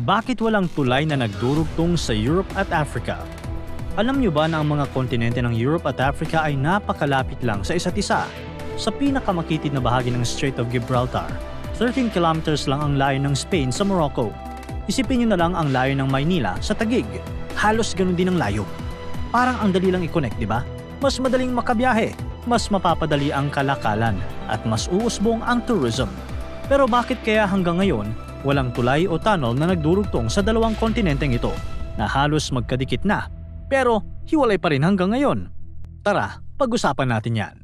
Bakit walang tulay na nagdurugtong sa Europe at Africa? Alam niyo ba na ang mga kontinente ng Europe at Africa ay napakalapit lang sa isa't isa? Sa pinakamakitid na bahagi ng Strait of Gibraltar, 13 kilometers lang ang layo ng Spain sa Morocco. Isipin niyo na lang ang layo ng Maynila sa Taguig. Halos ganun din ang layo. Parang ang dali lang i-connect, di ba? Mas madaling makabiyahe, mas mapapadali ang kalakalan, at mas uusbong ang tourism. Pero bakit kaya hanggang ngayon, walang tulay o tunnel na nagdurugtong sa dalawang kontinenteng ito na halos magkadikit na, pero hiwalay pa rin hanggang ngayon? Tara, pag-usapan natin yan.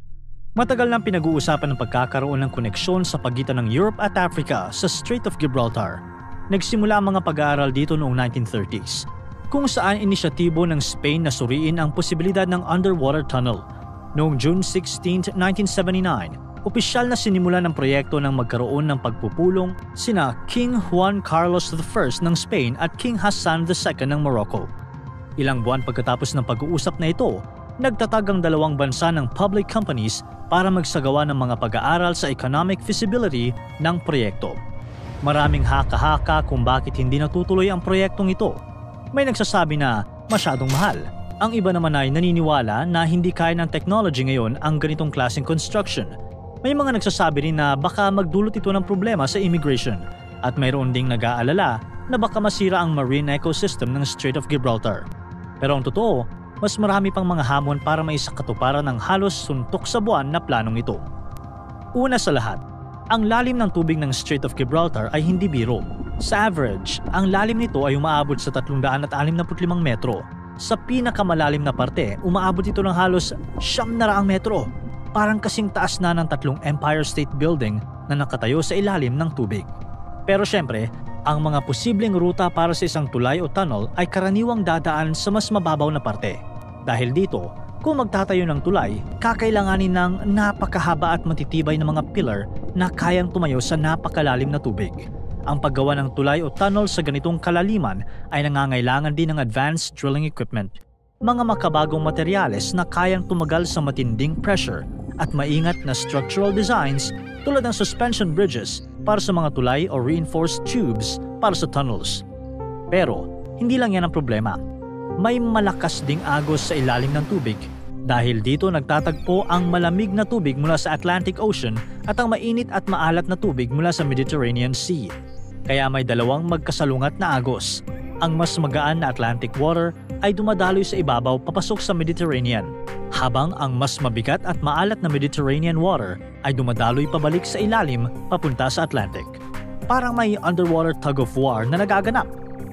Matagal nang pinag-uusapan ng pagkakaroon ng koneksyon sa pagitan ng Europe at Africa sa Strait of Gibraltar. Nagsimula ang mga pag-aaral dito noong 1930s, kung saan inisyatibo ng Spain na suriin ang posibilidad ng underwater tunnel. Noong June 16, 1979, opisyal na sinimula ng proyekto ng magkaroon ng pagpupulong sina King Juan Carlos I ng Spain at King Hassan II ng Morocco. Ilang buwan pagkatapos ng pag-uusap na ito, nagtatag ang dalawang bansa ng public companies para magsagawa ng mga pag-aaral sa economic feasibility ng proyekto. Maraming haka-haka kung bakit hindi natutuloy ang proyektong ito. May nagsasabi na masyadong mahal. Ang iba naman ay naniniwala na hindi kaya ng technology ngayon ang ganitong klaseng construction. May mga nagsasabi rin na baka magdulot ito ng problema sa immigration, at mayroon ding nag-aalala na baka masira ang marine ecosystem ng Strait of Gibraltar. Pero ang totoo, mas marami pang mga hamon para maisakatuparan ng halos suntok sa buwan na planong ito. Una sa lahat, ang lalim ng tubig ng Strait of Gibraltar ay hindi biro. Sa average, ang lalim nito ay umaabot sa 365 metro. Sa pinakamalalim na parte, umaabot ito ng halos 900 metro. Parang kasing taas na ng 3 Empire State Building na nakatayo sa ilalim ng tubig. Pero syempre, ang mga posibleng ruta para sa isang tulay o tunnel ay karaniwang dadaan sa mas mababaw na parte. Dahil dito, kung magtatayo ng tulay, kakailanganin ng napakahaba at matitibay na mga pillar na kayang tumayo sa napakalalim na tubig. Ang paggawa ng tulay o tunnel sa ganitong kalaliman ay nangangailangan din ng advanced drilling equipment, mga makabagong materyales na kayang tumagal sa matinding pressure, at maingat na structural designs tulad ng suspension bridges para sa mga tulay o reinforced tubes para sa tunnels. Pero hindi lang yan ang problema. May malakas ding agos sa ilalim ng tubig. Dahil dito nagtatagpo ang malamig na tubig mula sa Atlantic Ocean at ang mainit at maalat na tubig mula sa Mediterranean Sea. Kaya may dalawang magkasalungat na agos. Ang mas magaan na Atlantic water ay dumadaloy sa ibabaw papasok sa Mediterranean, habang ang mas mabigat at maalat na Mediterranean water ay dumadaloy pabalik sa ilalim papunta sa Atlantic. Parang may underwater tug of war na nagaganap.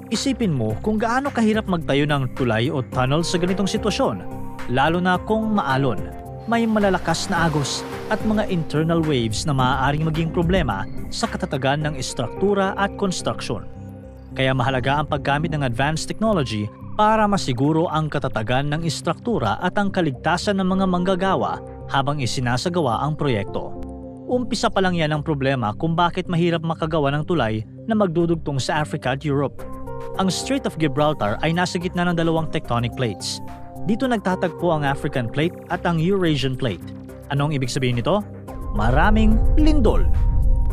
Isipin mo kung gaano kahirap magtayo ng tulay o tunnel sa ganitong sitwasyon, lalo na kung maalon, may malalakas na agos at mga internal waves na maaaring maging problema sa katatagan ng istruktura at construction. Kaya mahalaga ang paggamit ng advanced technology para masiguro ang katatagan ng istruktura at ang kaligtasan ng mga manggagawa habang isinasagawa ang proyekto. Umpisa pa lang yan ang problema kung bakit mahirap makagawa ng tulay na magdudugtong sa Africa at Europe. Ang Strait of Gibraltar ay nasa gitna ng dalawang tectonic plates. Dito nagtatagpo ang African Plate at ang Eurasian Plate. Anong ibig sabihin nito? Maraming lindol.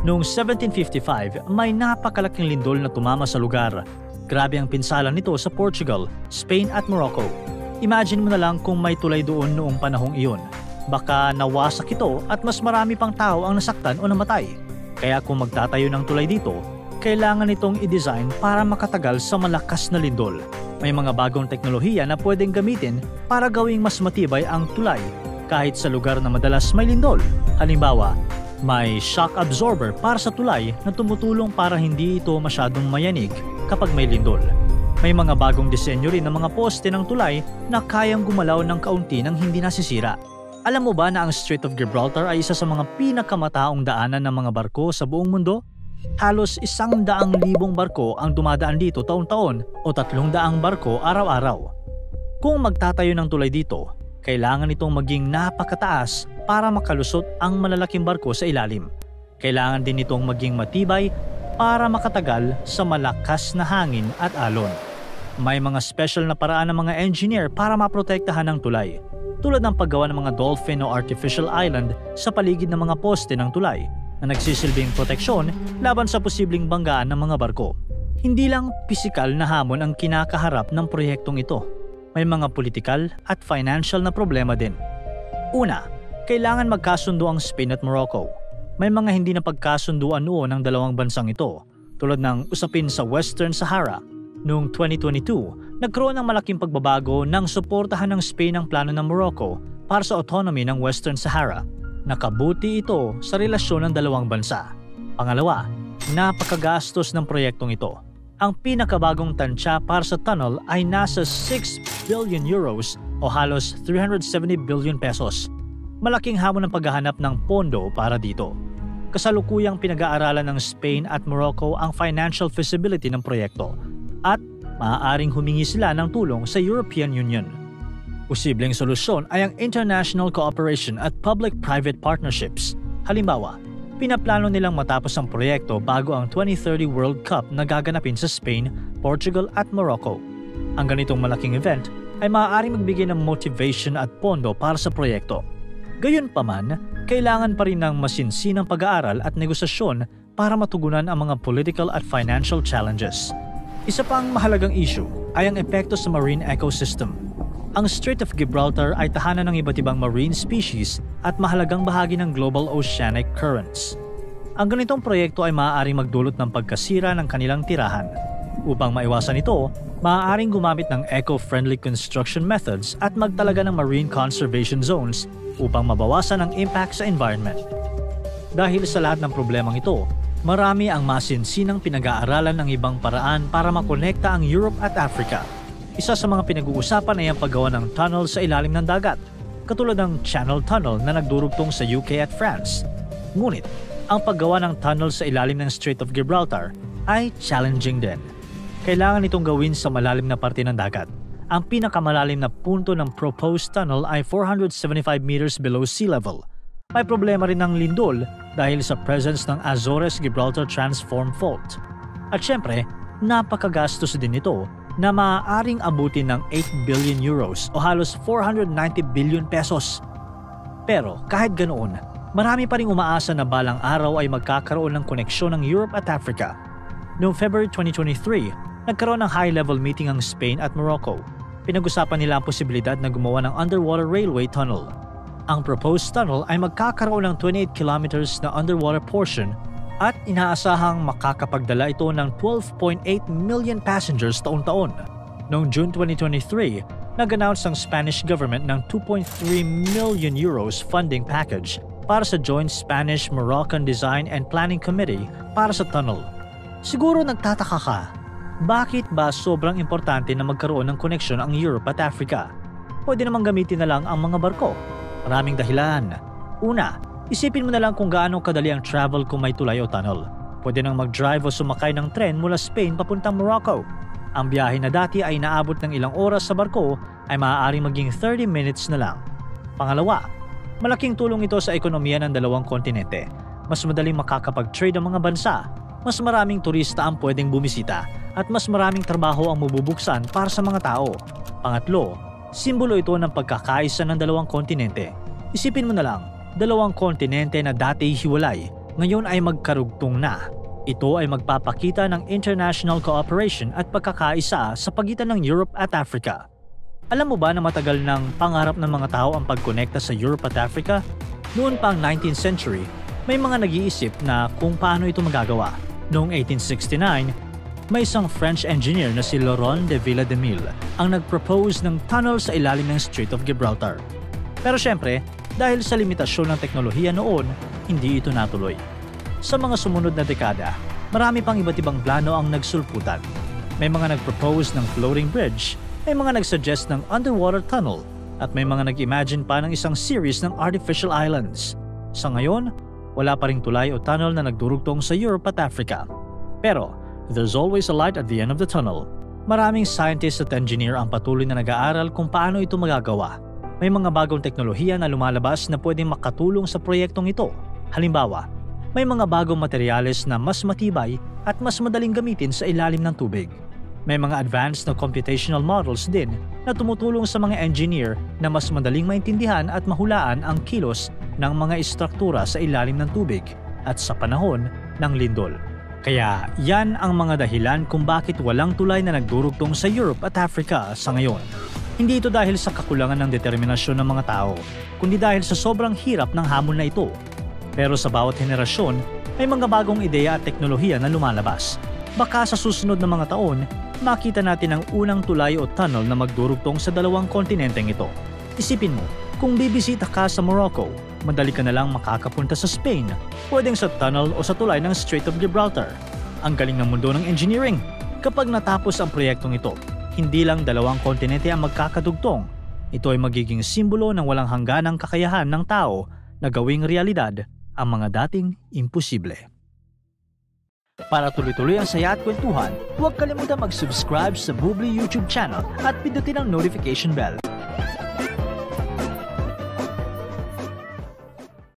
Noong 1755, may napakalaking lindol na tumama sa lugar. Grabe ang pinsala nito sa Portugal, Spain at Morocco. Imagine mo na lang kung may tulay doon noong panahong iyon. Baka nawasak ito at mas marami pang tao ang nasaktan o namatay. Kaya kung magtatayo ng tulay dito, kailangan itong i-design para makatagal sa malakas na lindol. May mga bagong teknolohiya na pwedeng gamitin para gawing mas matibay ang tulay kahit sa lugar na madalas may lindol. Halimbawa, may shock absorber para sa tulay na tumutulong para hindi ito masyadong mayanig kapag may lindol. May mga bagong disenyo rin ng mga poste ng tulay na kayang gumalaw ng kaunti nang hindi nasisira. Alam mo ba na ang Strait of Gibraltar ay isa sa mga pinakamataong daanan ng mga barko sa buong mundo? Halos 100,000 barko ang dumadaan dito taon-taon o 300 barko araw-araw. Kung magtatayo ng tulay dito, kailangan itong maging napakataas para makalusot ang malalaking barko sa ilalim. Kailangan din itong maging matibay para makatagal sa malakas na hangin at alon. May mga special na paraan ng mga engineer para maprotektahan ang tulay, tulad ng paggawa ng mga dolphin o artificial island sa paligid ng mga poste ng tulay na nagsisilbing proteksyon laban sa posibleng banggaan ng mga barko. Hindi lang pisikal na hamon ang kinakaharap ng proyektong ito. May mga politikal at financial na problema din. Una, kailangan magkasundo ang Spain at Morocco. May mga hindi na pagkasunduan noon ng dalawang bansang ito, tulad ng usapin sa Western Sahara. Noong 2022, nagkaroon ng malaking pagbabago nang suportahan ng Spain ang plano ng Morocco para sa autonomy ng Western Sahara. Nakabuti ito sa relasyon ng dalawang bansa. Pangalawa, napakagastos ng proyektong ito. Ang pinakabagong tansya para sa tunnel ay nasa 6 billion euros o halos 370 billion pesos. Malaking hamon ng paghahanap ng pondo para dito. Kasalukuyang pinag-aaralan ng Spain at Morocco ang financial feasibility ng proyekto at maaaring humingi sila ng tulong sa European Union. Posibleng solusyon ay ang international cooperation at public-private partnerships. Halimbawa, pinaplano nilang matapos ang proyekto bago ang 2030 World Cup na gaganapin sa Spain, Portugal at Morocco. Ang ganitong malaking event ay maaaring magbigay ng motivation at pondo para sa proyekto. Gayunpaman, kailangan pa rin ng masinsinang pag-aaral at negosasyon para matugunan ang mga political at financial challenges. Isa pang mahalagang issue ay ang epekto sa marine ecosystem. Ang Strait of Gibraltar ay tahanan ng iba't ibang marine species at mahalagang bahagi ng global oceanic currents. Ang ganitong proyekto ay maaaring magdulot ng pagkasira ng kanilang tirahan. Upang maiwasan ito, maaaring gumamit ng eco-friendly construction methods at magtalaga ng marine conservation zones upang mabawasan ang impact sa environment. Dahil sa lahat ng problemang ito, marami ang masinsinang pinag-aaralan ng ibang paraan para makonekta ang Europe at Africa. Isa sa mga pinag-uusapan ay ang paggawa ng tunnel sa ilalim ng dagat, katulad ng Channel Tunnel na nagdurugtong sa UK at France. Ngunit, ang paggawa ng tunnel sa ilalim ng Strait of Gibraltar ay challenging din. Kailangan itong gawin sa malalim na parte ng dagat. Ang pinakamalalim na punto ng proposed tunnel ay 475 meters below sea level. May problema rin ng lindol dahil sa presence ng Azores-Gibraltar Transform Fault. At syempre, napakagastos din ito na maaaring abutin ng 8 billion euros o halos 490 billion pesos. Pero kahit ganoon, marami pa ring umaasa na balang araw ay magkakaroon ng koneksyon ng Europe at Africa. Noong February 2023, nagkaroon ng high-level meeting ang Spain at Morocco. Pinag-usapan nila ang posibilidad na gumawa ng underwater railway tunnel. Ang proposed tunnel ay magkakaroon ng 28 kilometers na underwater portion at inaasahang makakapagdala ito ng 12.8 million passengers taon-taon. Noong June 2023, nag-announce ang Spanish government ng 2.3 million euros funding package para sa Joint Spanish-Moroccan Design and Planning Committee para sa tunnel. Siguro nagtataka ka, bakit ba sobrang importante na magkaroon ng koneksyon ang Europe at Africa? Pwede namang gamitin na lang ang mga barko. Maraming dahilan. Una, isipin mo na lang kung gaano kadali ang travel kung may tulay o tunnel. Pwede nang mag-drive o sumakay ng tren mula Spain papuntang Morocco. Ang biyahe na dati ay naabot ng ilang oras sa barko ay maaaring maging 30 minutes na lang. Pangalawa, malaking tulong ito sa ekonomiya ng dalawang kontinente. Mas madaling makakapag-trade ang mga bansa, mas maraming turista ang pwedeng bumisita, at mas maraming trabaho ang mabubuksan para sa mga tao. Pangatlo, simbolo ito ng pagkakaisa ng dalawang kontinente. Isipin mo na lang, dalawang kontinente na dati hiwalay, ngayon ay magkarugtong na. Ito ay magpapakita ng international cooperation at pagkakaisa sa pagitan ng Europe at Africa. Alam mo ba na matagal ng pangarap ng mga tao ang pagkonekta sa Europe at Africa? Noon pa ang 19th century, may mga nag-iisip na kung paano ito magagawa. Noong 1869, may isang French engineer na si Laurent de Villademille ang nag-propose ng tunnel sa ilalim ng Strait of Gibraltar. Pero syempre, dahil sa limitasyon ng teknolohiya noon, hindi ito natuloy. Sa mga sumunod na dekada, marami pang iba't ibang plano ang nagsulputan. May mga nag-propose ng floating bridge, may mga nag-suggest ng underwater tunnel, at may mga nag-imagine pa ng isang series ng artificial islands. Sa ngayon, wala pa ring tulay o tunnel na nagdurugtong sa Europe at Africa. Pero, there's always a light at the end of the tunnel. Maraming scientist at engineer ang patuloy na nag-aaral kung paano ito magagawa. May mga bagong teknolohiya na lumalabas na pwedeng makatulong sa proyektong ito. Halimbawa, may mga bagong materyales na mas matibay at mas madaling gamitin sa ilalim ng tubig. May mga advanced na computational models din na tumutulong sa mga engineer na mas madaling maintindihan at mahulaan ang kilos ng mga istruktura sa ilalim ng tubig at sa panahon ng lindol. Kaya yan ang mga dahilan kung bakit walang tulay na nagdurugtong sa Europe at Africa sa ngayon. Hindi ito dahil sa kakulangan ng determinasyon ng mga tao, kundi dahil sa sobrang hirap ng hamon na ito. Pero sa bawat henerasyon, may mga bagong ideya at teknolohiya na lumalabas. Baka sa susunod na mga taon, makita natin ang unang tulay o tunnel na magdurugtong sa dalawang kontinenteng ito. Isipin mo, kung bibisita ka sa Morocco, madali ka na lang makakapunta sa Spain, pwedeng sa tunnel o sa tulay ng Strait of Gibraltar. Ang galing ng mundo ng engineering. Kapag natapos ang proyektong ito, hindi lang dalawang kontinente ang magkakadugtong. Ito ay magiging simbolo ng walang hangganang kakayahan ng tao na gawing realidad ang mga dating imposible. Para tuloy-tuloy ang saya at kwentuhan, huwag kalimutan mag-subscribe sa Bubbly YouTube channel at pindutin ang notification bell.